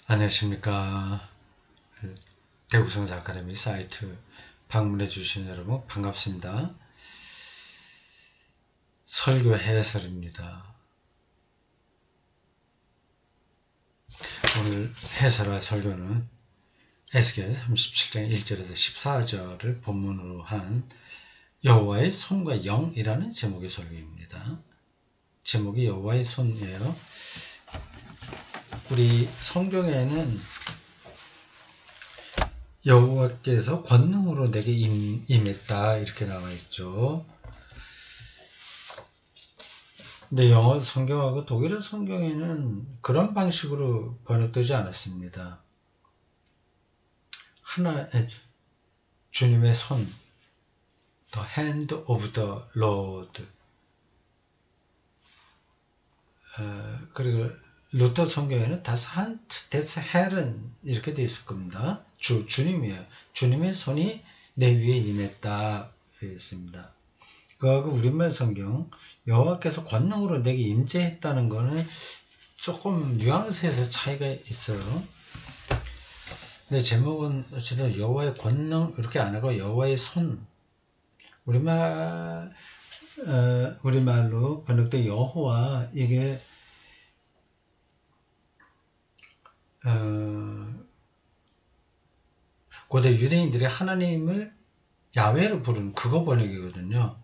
안녕하십니까. 대구성사 아카데미 사이트 방문해 주신 여러분 반갑습니다. 설교 해설입니다. 오늘 해설할 설교는 에스겔 37장 1절에서 14절을 본문으로 한 여호와의 손과 영이라는 제목의 설교입니다. 제목이 여호와의 손이에요. 우리 성경에는 여호와께서 권능으로 내게 임했다 이렇게 나와 있죠. 근데 영어 성경하고 독일어 성경에는 그런 방식으로 번역되지 않았습니다. 주님의 손, the hand of the Lord. 그리고 루터 성경에는 das Hand des Herrn 이렇게 되어 있을 겁니다. 주님이에요. 주님의 손이 내 위에 임했다 그랬습니다. 그하고 우리말 성경 여호와께서 권능으로 내게 임재했다는 거는 조금 뉘앙스에서 차이가 있어요. 근데 제목은 어쨌든 여호와의 권능 이렇게 안 하고 여호와의 손. 우리말로 번역된 여호와 이게 고대 유대인들이 하나님을 야훼로 부르는 그거 번역이거든요.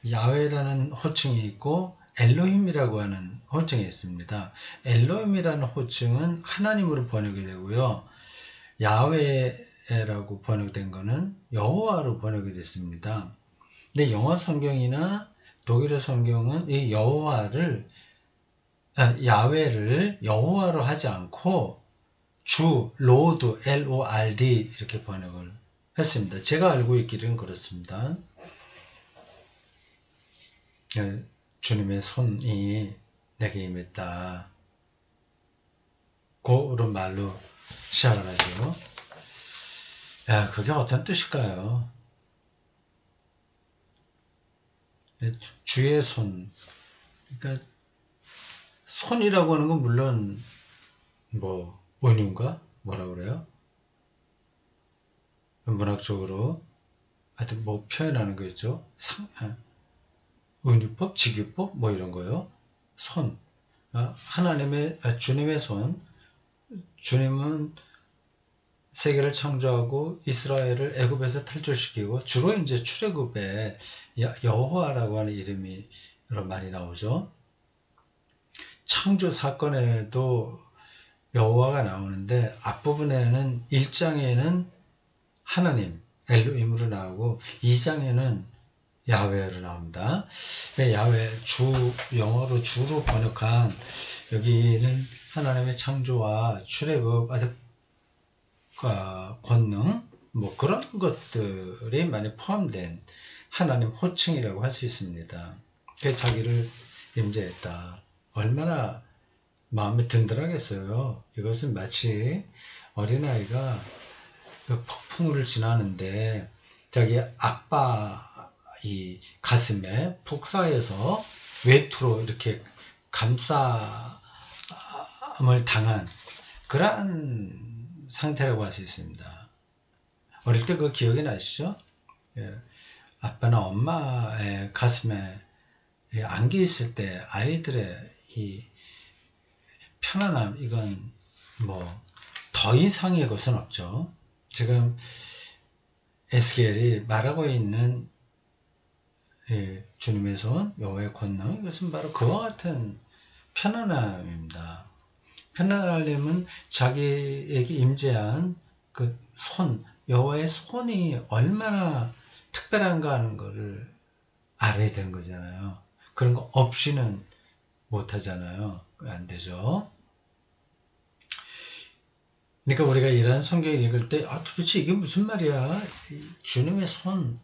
야훼라는 호칭이 있고 엘로힘이라고 하는 호칭이 있습니다. 엘로힘이라는 호칭은 하나님으로 번역이 되고요. 야훼라고 번역된 거는 여호와로 번역이 됐습니다. 근데 영어 성경이나 독일어 성경은 이 야훼를 여호와로 하지 않고 주, 로드, Lord 이렇게 번역을 했습니다. 제가 알고 있기는 그렇습니다. 주님의 손이 내게 임했다. 그런 말로 시작을 하죠. 그게 어떤 뜻일까요? 주의 손. 그러니까 손이라고 하는 건 물론 원흉가 뭐라 그래요? 문학적으로 하여튼 표현하는 거 있죠. 은유법, 직유법 이런 거요. 손. 주님의 손. 주님은 세계를 창조하고 이스라엘을 애굽에서 탈출시키고 주로 이제 출애굽에 여호와라고 하는 이름이 많이 나오죠. 창조 사건에도 여호와가 나오는데 앞부분에는 1장에는 하나님 엘로힘으로 나오고 2장에는 야훼로 나옵니다. 야훼 영어로 주로 번역한 여기는 하나님의 창조와 출애굽 권능 그런 것들이 많이 포함된 하나님 호칭이라고 할 수 있습니다. 자기를 임재했다. 얼마나 마음이 든든하겠어요. 이것은 마치 어린아이가 폭풍을 지나는데 자기 아빠 이 가슴에 푹 쌓여서 외투로 이렇게 감싸움을 당한 그러한 상태라고 할 수 있습니다. 어릴 때 그 기억이 나시죠? 아빠나 엄마의 가슴에 안겨 있을 때 아이들의 이 편안함, 이건 더 이상의 것은 없죠. 지금 에스겔이 말하고 있는 주님의 손, 여호와의 권능, 이것은 바로 그와 같은 편안함입니다. 편안하려면 자기에게 임재한 그 손, 여호와의 손이 얼마나 특별한가 하는 것을 알아야 되는 거잖아요. 그런 거 없이는 못하잖아요. 안 되죠. 그러니까 우리가 이런 성경을 읽을 때 도대체 이게 무슨 말이야? 주님의 손,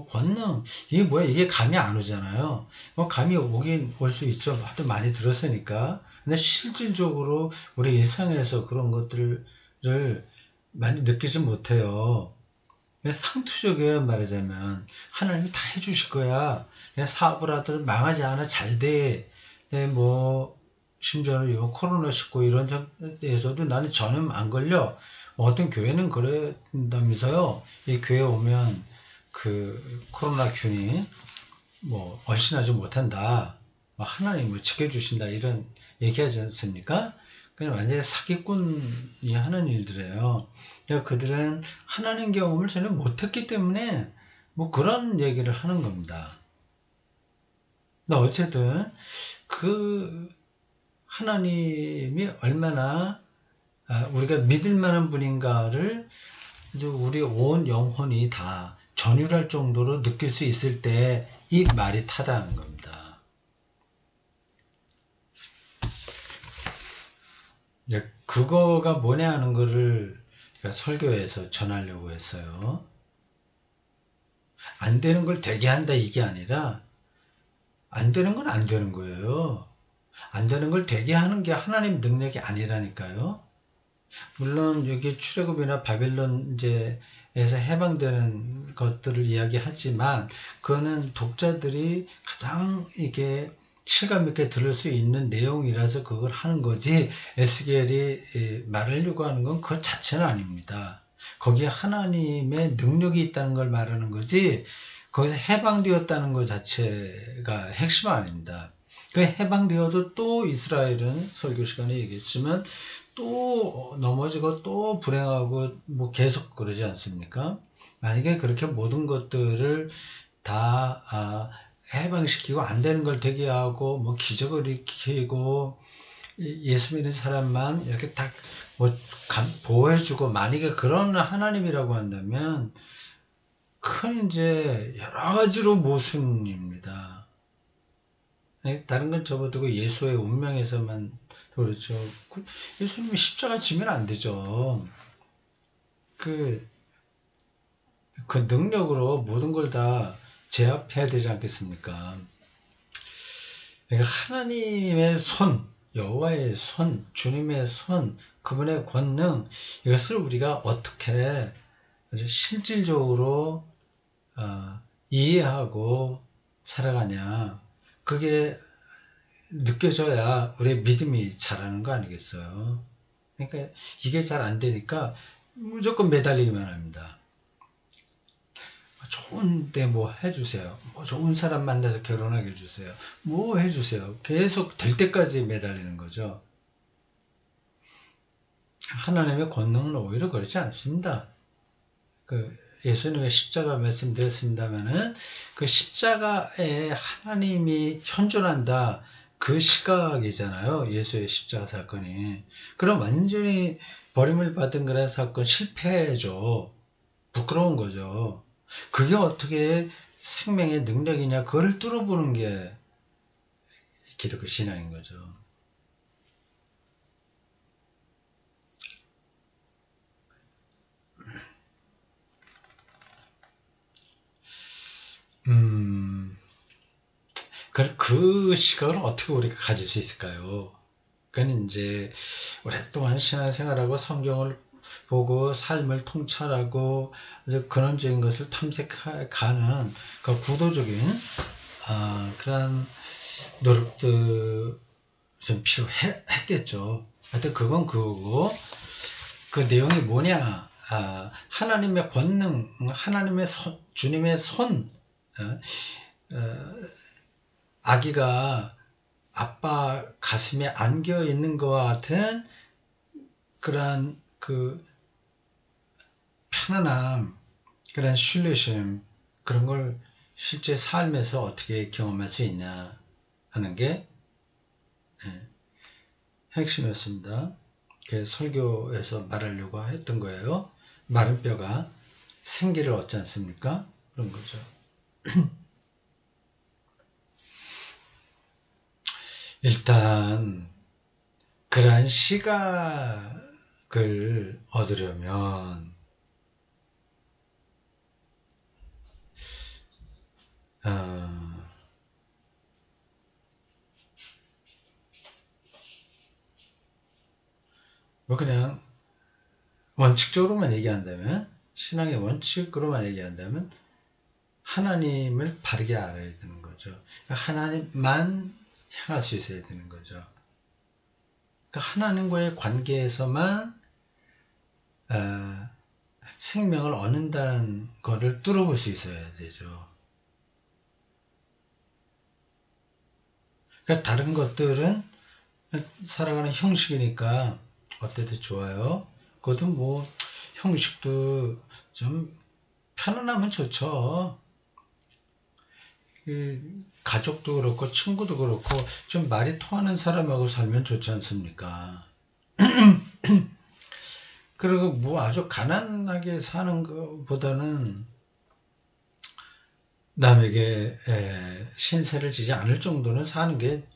권능, 이게 뭐야? 이게 감이 안 오잖아요. 감이 오긴 올 수 있죠. 하도 많이 들었으니까. 근데 실질적으로 우리 일상에서 그런 것들을 많이 느끼지 못해요. 상투적이에요, 말하자면. 하나님이 다 해주실 거야. 그냥 사업을 하든 망하지 않아 잘 돼. 심지어는 이번 코로나19 이런 데에서도 나는 전염 안 걸려. 어떤 교회는 그랬다면서요. 이 교회 오면 그 코로나균이 뭐 얼씬하지 못한다. 하나님을 지켜주신다. 이런 얘기하지 않습니까? 그냥 완전히 사기꾼이 하는 일들이에요. 그러니까 그들은 하나님 경험을 전혀 못했기 때문에 뭐 그런 얘기를 하는 겁니다. 근데 어쨌든 그 하나님이 얼마나 우리가 믿을 만한 분인가를 이제 우리 온 영혼이 다 전율할 정도로 느낄 수 있을 때 이 말이 타당한 겁니다. 이제 그거가 뭐냐 하는 거를 설교에서 전하려고 했어요. 안 되는 걸 되게 한다 이게 아니라 안 되는 건 안 되는 거예요. 안 되는 걸 되게 하는 게 하나님 능력이 아니라니까요. 물론 여기 출애굽이나 바벨론 이제에서 해방되는 것들을 이야기하지만 그거는 독자들이 가장 이게 실감 있게 들을 수 있는 내용이라서 그걸 하는 거지 에스겔이 말하려고 하는 건 그 자체는 아닙니다. 거기에 하나님의 능력이 있다는 걸 말하는 거지 거기서 해방되었다는 것 자체가 핵심 아닙니다. 그 해방되어도 또 이스라엘은 설교 시간에 얘기했지만 또 넘어지고 또 불행하고 뭐 계속 그러지 않습니까? 만약에 그렇게 모든 것들을 다 해방시키고 안 되는 걸 되게 하고 뭐 기적을 일으키고 예수 믿는 사람만 이렇게 딱 뭐 보호해주고 만약에 그런 하나님이라고 한다면 큰 이제 여러 가지로 모순입니다. 다른 건 접어두고 예수의 운명에서만 그렇죠. 예수님이 십자가 지면 안 되죠. 그 능력으로 모든 걸 다 제압해야 되지 않겠습니까? 그러니까 하나님의 손, 여호와의 손, 주님의 손, 그분의 권능, 이것을 우리가 어떻게 아주 실질적으로 이해하고 살아가냐. 그게 느껴져야 우리의 믿음이 자라는 거 아니겠어요? 그러니까 이게 잘 안 되니까 무조건 매달리기만 합니다. 좋은데 뭐 해주세요. 뭐 좋은 사람 만나서 결혼하게 해주세요. 뭐 해주세요. 계속 될 때까지 매달리는 거죠. 하나님의 권능은 오히려 그렇지 않습니다. 그 예수님의 십자가 말씀드렸습니다만은 그 십자가에 하나님이 현존한다. 그 시각이잖아요. 예수의 십자가 사건이. 그럼 완전히 버림을 받은 그런 사건 실패죠. 부끄러운 거죠. 그게 어떻게 생명의 능력이냐, 그걸 뚫어보는 게 기독교 신앙인 거죠. 그 시각을 어떻게 우리가 가질 수 있을까요? 그건 이제 오랫동안 신앙생활하고 성경을 보고 삶을 통찰하고 근원적인 것을 탐색하는 그 구도적인 그런 노력도 좀 필요했겠죠. 하여튼 그건 그거고 그 내용이 뭐냐? 하나님의 권능, 하나님의 손, 주님의 손, 아기가 아빠 가슴에 안겨 있는 것과 같은 그러한 그 편안함, 그런 신뢰심, 그런 걸 실제 삶에서 어떻게 경험할 수 있냐 하는 게 핵심이었습니다. 설교에서 말하려고 했던 거예요. 마른 뼈가 생기를 얻지 않습니까? 그런 거죠. 일단 그러한 시각을 얻으려면 뭐 그냥 원칙적으로만 얘기한다면 신앙의 원칙으로만 얘기한다면 하나님을 바르게 알아야 되는 거죠. 하나님만 향할 수 있어야 되는 거죠. 그러니까 하나님과의 관계에서만 생명을 얻는다는 거를 뚫어볼 수 있어야 되죠. 그러니까 다른 것들은 살아가는 형식이니까 어때도 좋아요. 그것도 뭐 형식도 좀 편안하면 좋죠. 가족도 그렇고 친구도 그렇고 좀 말이 통하는 사람하고 살면 좋지 않습니까? 그리고 뭐 아주 가난하게 사는 것보다는 남에게 신세를 지지 않을 정도는 사는 게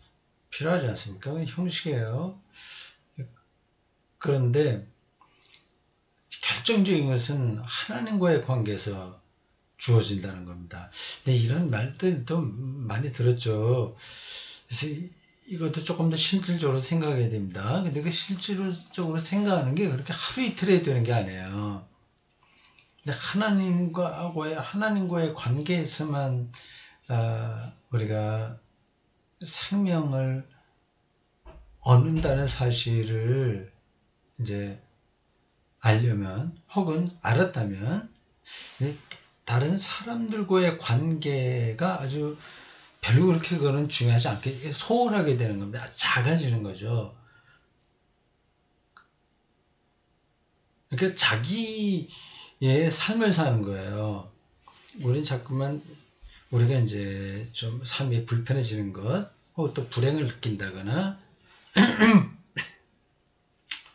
필요하지 않습니까? 그건 형식이에요. 그런데 결정적인 것은 하나님과의 관계에서 주어진다는 겁니다. 근데 이런 말들도 많이 들었죠. 그래서 이것도 조금 더 실질적으로 생각해야 됩니다. 근데 그 실질적으로 생각하는 게 그렇게 하루 이틀에 되는 게 아니에요. 근데 하나님과의 관계에서만 우리가 생명을 얻는다는 사실을 이제 알려면 혹은 알았다면 다른 사람들과의 관계가 아주 별로 그렇게 그거는 중요하지 않게 소홀하게 되는 겁니다. 작아지는 거죠. 그러니까 자기의 삶을 사는 거예요. 우린 자꾸만 우리가 이제 좀 삶이 불편해지는 것, 혹은 또 불행을 느낀다거나,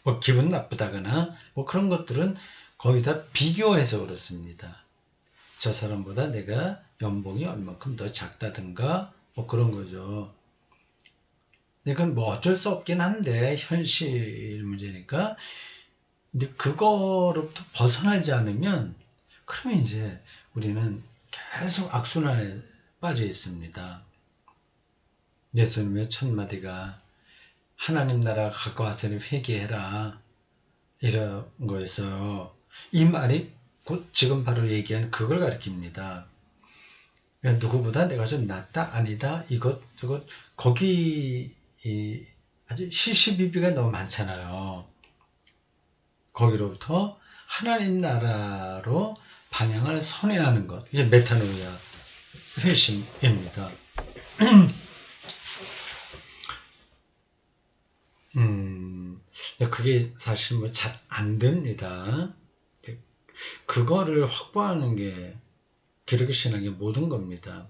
뭐 기분 나쁘다거나, 뭐 그런 것들은 거의 다 비교해서 그렇습니다. 저 사람보다 내가 연봉이 얼마큼 더 작다든가, 뭐 그런 거죠. 이건 뭐 어쩔 수 없긴 한데, 현실 문제니까. 근데 그거로부터 벗어나지 않으면, 그러면 이제 우리는 계속 악순환에 빠져 있습니다. 예수님의 첫 마디가 하나님 나라가 가까웠으니 회개해라 이런 거에서 이 말이 곧 지금 바로 얘기한 그걸 가리킵니다. 누구보다 내가 좀 낫다 아니다 이것 저것 거기 아주 시시비비가 너무 많잖아요. 거기로부터 하나님 나라로 방향을 선회하는 것 이게 메타노이아 회심입니다. 그게 사실 뭐 잘 안 됩니다. 그거를 확보하는 게 기독교 신앙의 모든 겁니다.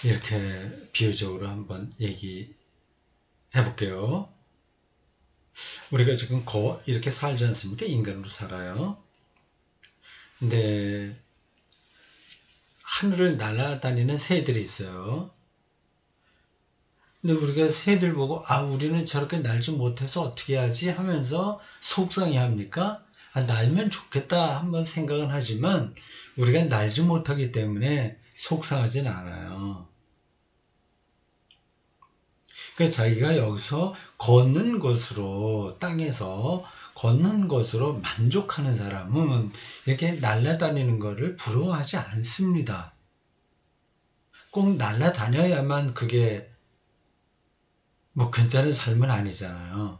이렇게 비유적으로 한번 얘기해 볼게요. 우리가 지금 이렇게 살지 않습니까? 인간으로 살아요. 근데 하늘을 날아다니는 새들이 있어요. 근데 우리가 새들 보고 우리는 저렇게 날지 못해서 어떻게 하지 하면서 속상해 합니까? 날면 좋겠다 한번 생각은 하지만 우리가 날지 못하기 때문에 속상하진 않아요. 그러니까 자기가 여기서 걷는 것으로 땅에서 걷는 것으로 만족하는 사람은 이렇게 날아다니는 것을 부러워하지 않습니다. 꼭 날아다녀야만 그게 뭐 괜찮은 삶은 아니잖아요.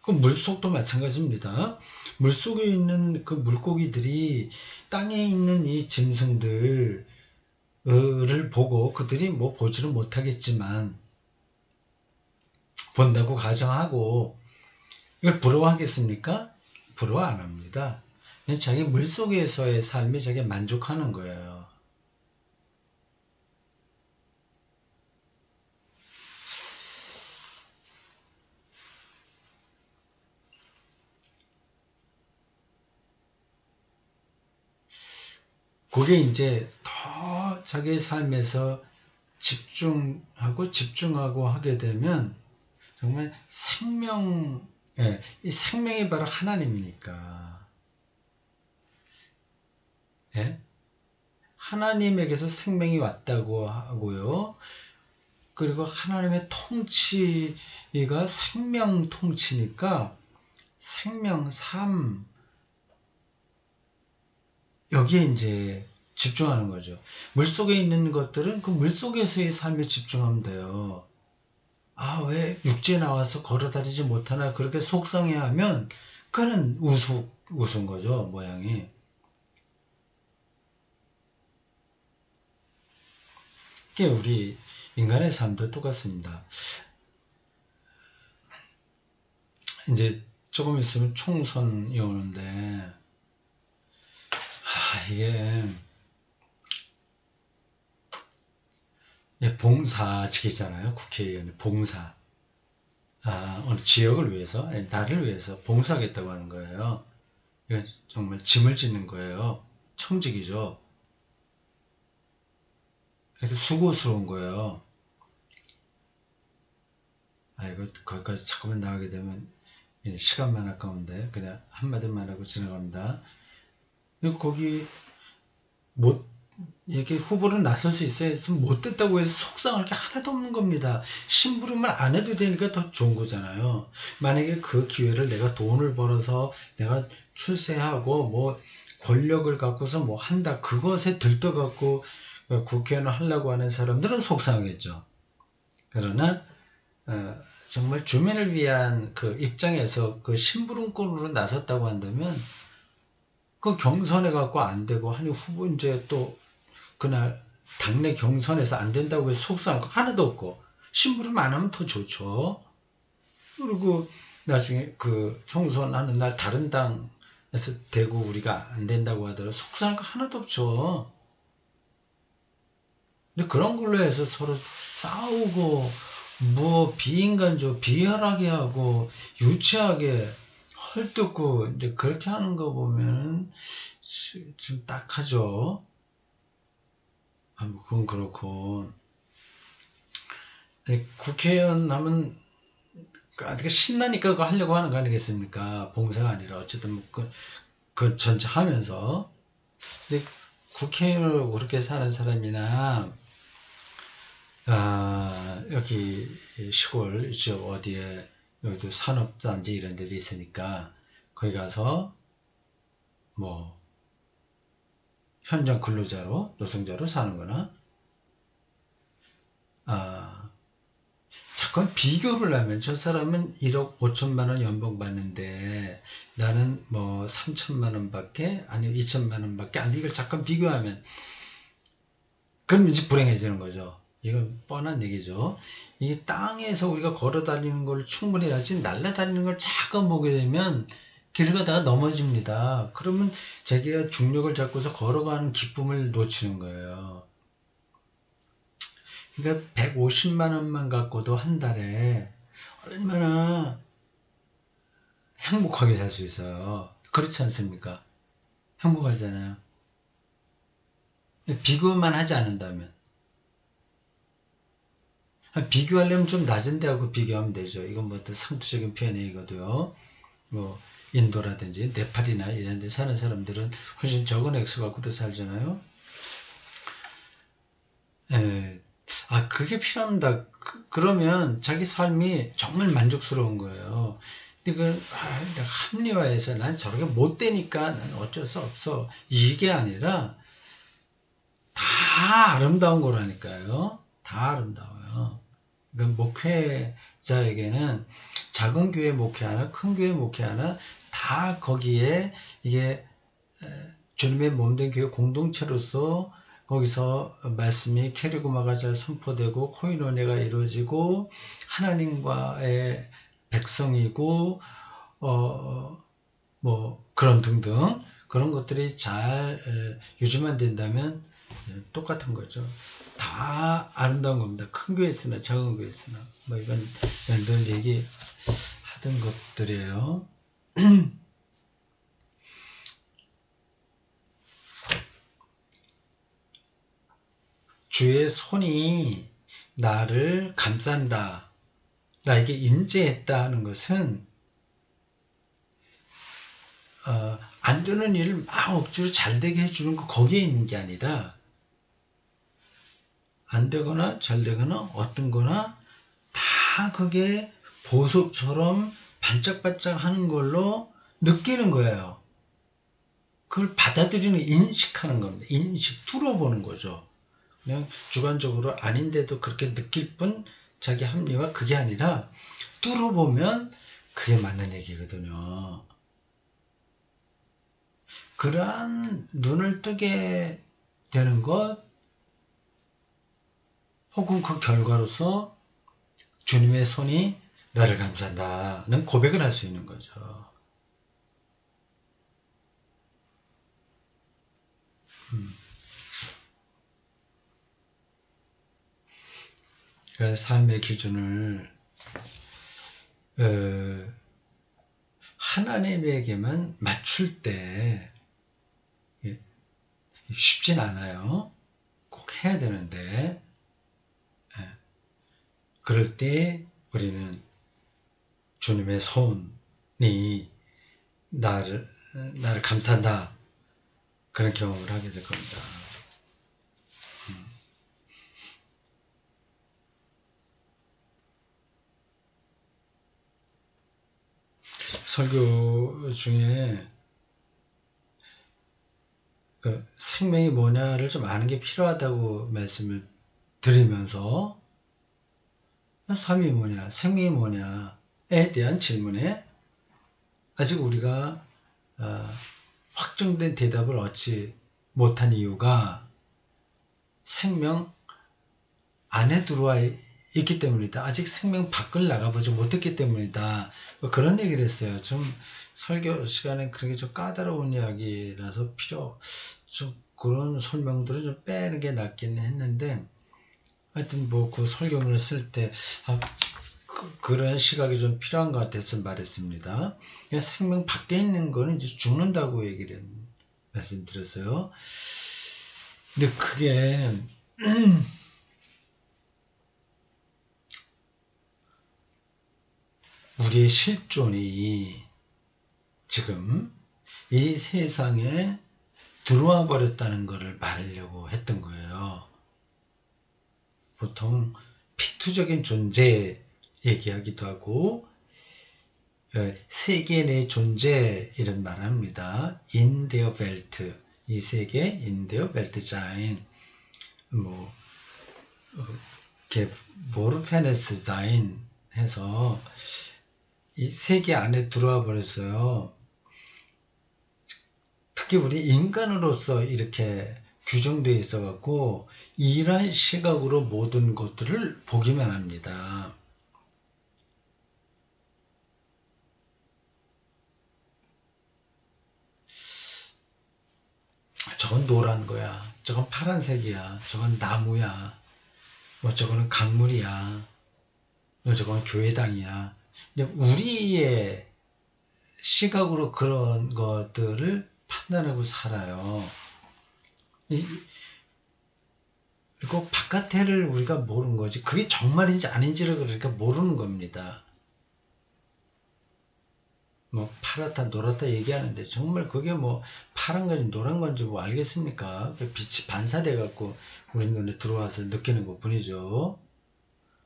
그 물속도 마찬가지입니다. 물속에 있는 그 물고기들이 땅에 있는 이 짐승들을 보고 그들이 뭐 보지를 못하겠지만 본다고 가정하고 이걸 부러워하겠습니까? 부러워 안 합니다. 자기 물속에서의 삶에 자기 만족하는 거예요. 그게 이제 더 자기 삶에서 집중하고 하게 되면 정말 이 생명이 바로 하나님이니까. 예? 하나님에게서 생명이 왔다고 하고요. 그리고 하나님의 통치가 생명 통치니까 생명, 삶, 여기에 이제 집중하는 거죠. 물속에 있는 것들은 그 물속에서의 삶에 집중하면 돼요. 아, 왜 육지에 나와서 걸어다니지 못하나 그렇게 속상해하면 그는 우스운 거죠, 모양이. 이게 우리 인간의 삶도 똑같습니다. 이제 조금 있으면 총선이 오는데, 이게 봉사직이잖아요. 국회의원이 봉사. 어느 지역을 위해서, 아니, 나를 위해서 봉사하겠다고 하는 거예요. 이건 정말 짐을 짓는 거예요. 청직이죠. 이렇게 수고스러운 거예요. 이거 거기까지 잠깐만 나가게 되면 시간만 아까운데 그냥 한마디만 하고 지나갑니다. 거기 못 이렇게 후보로 나설 수 있어야 못 됐다고 해서 속상할 게 하나도 없는 겁니다. 심부름을 안 해도 되니까 더 좋은 거잖아요. 만약에 그 기회를 내가 돈을 벌어서 내가 출세하고 뭐 권력을 갖고서 뭐 한다 그것에 들떠갖고 국회의원을 하려고 하는 사람들은 속상하겠죠. 그러나 정말 주민을 위한 그 입장에서 그 심부름꾼으로 나섰다고 한다면 그 경선해 갖고 안 되고 아니 후보 이제 또 그날 당내 경선에서 안 된다고 해서 속상한 거 하나도 없고 심부름 안 하면 더 좋죠. 그리고 나중에 그 총선하는 날 다른 당에서 되고 우리가 안 된다고 하더라도 속상한 거 하나도 없죠. 근데 그런 걸로 해서 서로 싸우고 뭐 비인간적 비열하게 하고 유치하게 헐뜯고 이제 그렇게 하는 거 보면 좀 딱하죠. 뭐 그건 그렇고 국회의원 하면 어떻게 신나니까 그거 하려고 하는 거 아니겠습니까? 봉사가 아니라 어쨌든 뭐 그 전체 하면서 근데 국회의원으로 그렇게 사는 사람이나 여기 시골 지역 어디에 여기도 산업단지 이런 데도 있으니까 거기 가서 뭐 현장 근로자로 노동자로 사는 거나 잠깐 비교를 하면 저 사람은 1억 5천만 원 연봉 받는데 나는 뭐 3천만 원밖에 아니면 2천만 원밖에 안 돼. 이걸 잠깐 비교하면 그럼 이제 불행해지는 거죠. 이건 뻔한 얘기죠. 이 땅에서 우리가 걸어 다니는 걸 충분히 하지 날아다니는 걸 잠깐 보게 되면 길 가다가 넘어집니다. 그러면 자기가 중력을 잡고서 걸어가는 기쁨을 놓치는 거예요. 그러니까 150만 원만 갖고도 한 달에 얼마나 행복하게 살 수 있어요. 그렇지 않습니까? 행복하잖아요. 비교만 하지 않는다면. 비교하려면 좀 낮은 데하고 비교하면 되죠. 이건 뭐 상투적인 표현이거도요. 뭐 인도라든지 네팔이나 이런 데 사는 사람들은 훨씬 적은 액수 갖고도 살잖아요. 예. 그게 필요합니다. 그러면 자기 삶이 정말 만족스러운 거예요. 내가 합리화해서 난 저렇게 못 되니까 난 어쩔 수 없어. 이게 아니라 다 아름다운 거라니까요. 다 아름다워요. 그러니까 목회자에게는 작은 교회 목회하나 큰 교회 목회하나 다 거기에 이게 주님의 몸된 교회 공동체로서 거기서 말씀이 캐리고마가 잘 선포되고 코인원회가 이루어지고 하나님과의 백성이고 뭐 그런 등등 그런 것들이 잘 유지만 된다면 똑같은 거죠. 다 아름다운 겁니다. 큰 교회 있으나 작은 교회 있으나 뭐 이건 늘 얘기하던 것들이에요. 주의 손이 나를 감싼다. 나에게 임재했다 하는 것은 안 되는 일을 막 억지로 잘 되게 해주는 거 거기에 있는 게 아니라 안 되거나 잘 되거나 어떤 거나 다 그게 보석처럼 반짝반짝 하는 걸로 느끼는 거예요. 그걸 받아들이는 인식하는 겁니다. 인식, 뚫어보는 거죠. 그냥 주관적으로 아닌데도 그렇게 느낄 뿐 자기 합리화 그게 아니라 뚫어보면 그게 맞는 얘기거든요. 그러한 눈을 뜨게 되는 것 혹은 그 결과로서 주님의 손이 나를 감싼다는 고백을 할 수 있는 거죠. 그래서 삶의 기준을 하나님에게만 맞출 때 쉽진 않아요. 꼭 해야 되는데 그럴 때 우리는 주님의 손이 나를 감싼다 그런 경험을 하게 될 겁니다. 설교 중에 그 생명이 뭐냐를 좀 아는 게 필요하다고 말씀을 드리면서 삶이 뭐냐, 생명이 뭐냐에 대한 질문에 아직 우리가 확정된 대답을 얻지 못한 이유가 생명 안에 들어와 있기 때문이다. 아직 생명 밖을 나가보지 못했기 때문이다. 뭐 그런 얘기를 했어요. 좀 설교 시간에 그렇게 좀 까다로운 이야기라서 좀 그런 설명들을 좀 빼는 게 낫긴 했는데 하여튼 뭐 그 설교문을 쓸 때 그런 시각이 좀 필요한 것 같아서 말했습니다. 생명 밖에 있는 거는 이제 죽는다고 얘기를 말씀드렸어요. 근데 그게 우리의 실존이 지금 이 세상에 들어와 버렸다는 것을 말하려고 했던 거예요. 보통 피투적인 존재 얘기하기도 하고 세계 내 존재 이런 말 합니다. In der Welt 이 세계 in der Welt sein 뭐 Vorpenes sein 해서 이 세계 안에 들어와 버렸어요. 특히 우리 인간으로서 이렇게 규정되어 있어 갖고 이러한 시각으로 모든 것들을 보기만 합니다. 저건 노란 거야. 저건 파란색이야. 저건 나무야. 뭐 저거는 강물이야. 뭐 저건 교회당이야. 근데 우리의 시각으로 그런 것들을 판단하고 살아요. 그리고 바깥에를 우리가 모르는 거지. 그게 정말인지 아닌지를 그러니까 모르는 겁니다. 뭐 파랗다 노랗다 얘기하는데 정말 그게 뭐 파란 건지 노란 건지 뭐 알겠습니까? 그 빛이 반사돼 갖고 우리 눈에 들어와서 느끼는 것 뿐이죠.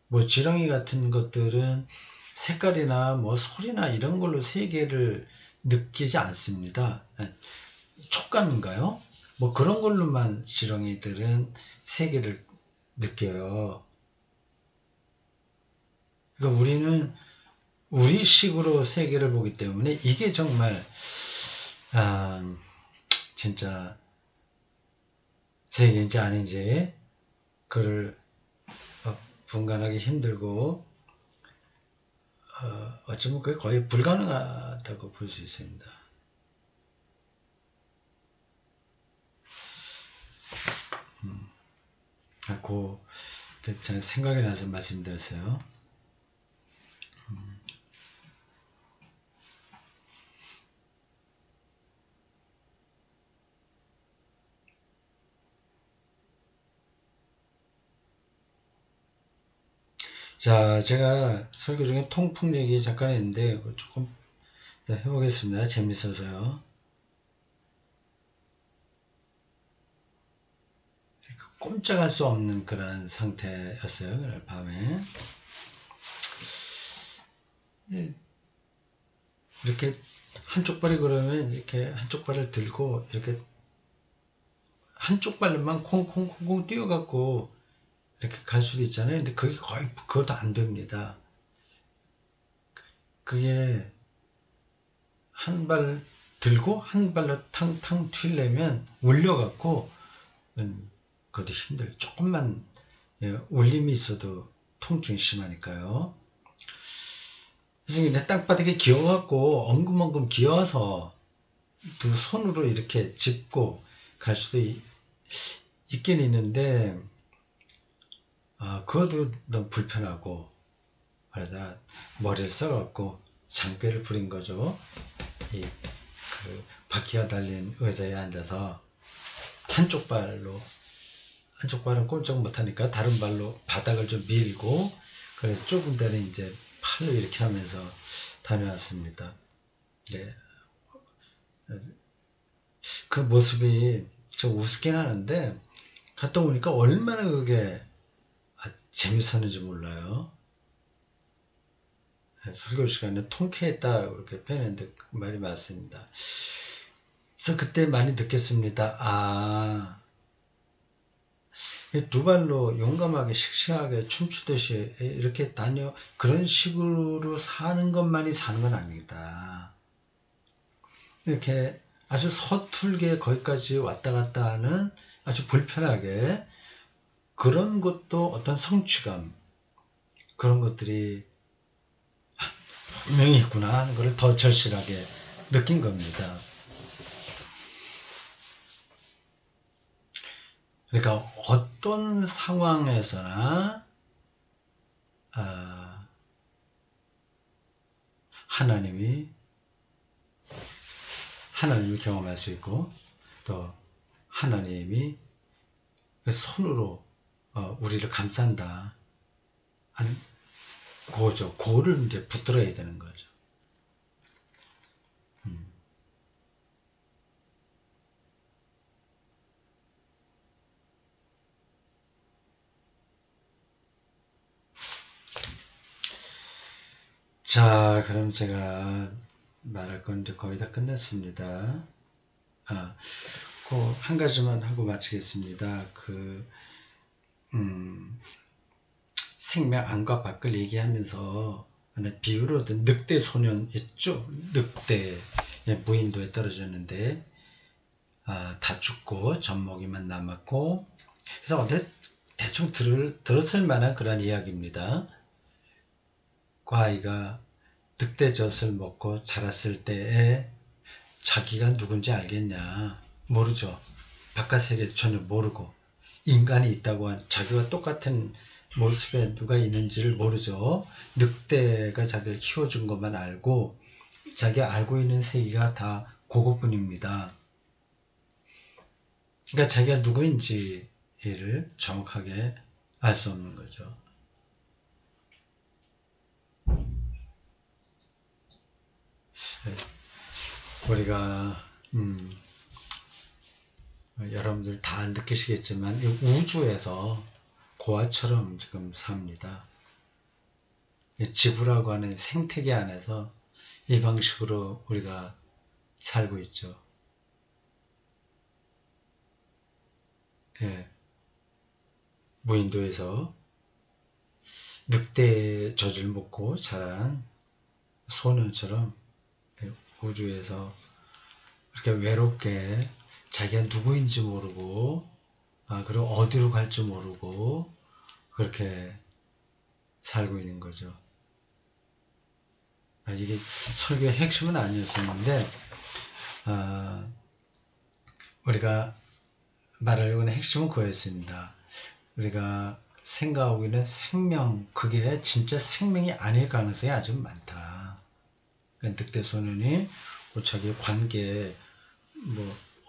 뭐 지렁이 같은 것들은 색깔이나 뭐 소리나 이런 걸로 세계를 느끼지 않습니다. 촉감인가요? 뭐 그런 걸로만 지렁이들은 세계를 느껴요. 그러니까 우리는 우리식으로 세계를 보기 때문에 이게 정말 진짜 세계인지 아닌지 그를 분간하기 힘들고 어쩌면 그게 거의 불가능하다고 볼 수 있습니다. 제 생각이 나서 말씀드렸어요. 자, 제가 설교 중에 통풍 얘기 잠깐 했는데 조금 해보겠습니다. 재밌어서요. 꼼짝할 수 없는 그런 상태였어요. 그날 밤에. 이렇게 한쪽 발이 그러면 이렇게 한쪽 발을 들고 이렇게 한쪽 발로만 콩콩콩콩 뛰어갖고 이렇게 갈 수도 있잖아요. 근데 그게 거의 그것도 안 됩니다. 그게 한 발 들고 한 발로 탕탕 튀려면 울려갖고 그것도 힘들어요. 조금만 울림이 있어도 통증이 심하니까요. 그래서 이제 땅바닥에 기어갖고 엉금엉금 기어서 두 손으로 이렇게 짚고 갈 수도 있긴 있는데 그것도 너무 불편하고 그러다 머리를 써갖고 장뼈를 부린 거죠. 그 바퀴가 달린 의자에 앉아서 한쪽 발은 꼼짝 못하니까 다른 발로 바닥을 좀 밀고 그래서 좁은 데는 이제 팔로 이렇게 하면서 다녀왔습니다. 네. 그 모습이 좀 우습긴 하는데 갔다 오니까 얼마나 그게 재밌었는지 몰라요. 설교 시간에 통쾌했다 이렇게 빼는데 그 말이 맞습니다. 그래서 그때 많이 느꼈습니다. 두 발로 용감하게 씩씩하게 춤추듯이 이렇게 그런 식으로 사는 것만이 사는 건 아니다. 이렇게 아주 서툴게 거기까지 왔다 갔다 하는 아주 불편하게 그런 것도 어떤 성취감 그런 것들이 분명히 있구나 하는 걸 더 절실하게 느낀 겁니다. 그러니까 어떤 상황에서나 하나님이 경험할 수 있고 또 하나님이 손으로 우리를 감싼다 하는 그거죠. 그거를 이제 붙들어야 되는 거죠. 자, 그럼 제가 말할 건 이제 거의 다 끝났습니다. 그 한 가지만 하고 마치겠습니다. 생명 안과 밖을 얘기하면서 비유로 든 늑대 소년 있죠? 늑대 무인도에 떨어졌는데 다 죽고 젖먹이만 남았고 그래서 대충 들었을 만한 그런 이야기입니다. 그 아이가 늑대젖을 먹고 자랐을 때에 자기가 누군지 알겠냐? 모르죠. 바깥 세계 전혀 모르고 인간이 있다고 자기와 똑같은 모습에 누가 있는지를 모르죠. 늑대가 자기를 키워준 것만 알고 자기가 알고 있는 세계가 다 그것뿐입니다. 그러니까 자기가 누구인지를 정확하게 알 수 없는 거죠. 우리가 여러분들 다 느끼시겠지만 우주에서 고아처럼 지금 삽니다. 지구라고 하는 생태계 안에서 이 방식으로 우리가 살고 있죠. 무인도에서 늑대의 젖을 먹고 자란 소년처럼 우주에서 이렇게 외롭게 자기가 누구인지 모르고 그리고 어디로 갈지 모르고 그렇게 살고 있는 거죠. 이게 설교의 핵심은 아니었었는데 우리가 말하려고 하는 핵심은 그거였습니다. 우리가 생각하고 있는 생명, 그게 진짜 생명이 아닐 가능성이 아주 많다. 늑대 소년이 자기 관계에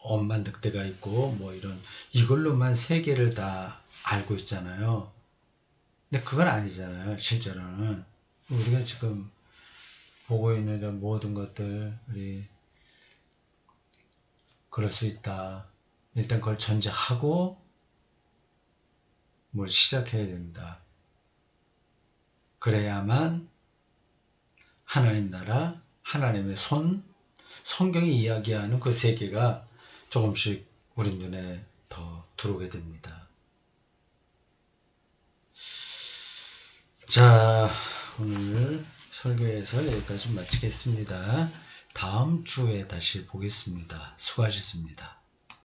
엄마 늑대가 있고 이걸로만 세계를 다 알고 있잖아요. 근데 그건 아니잖아요. 실제로는 우리가 지금 보고 있는 모든 것들이 그럴 수 있다. 일단 그걸 전제하고 뭘 시작해야 됩니다. 그래야만 하나님 나라, 하나님의 손, 성경이 이야기하는 그 세계가 조금씩 우리 눈에 더 들어오게 됩니다. 자, 오늘 설교에서 여기까지 마치겠습니다. 다음 주에 다시 보겠습니다. 수고하셨습니다.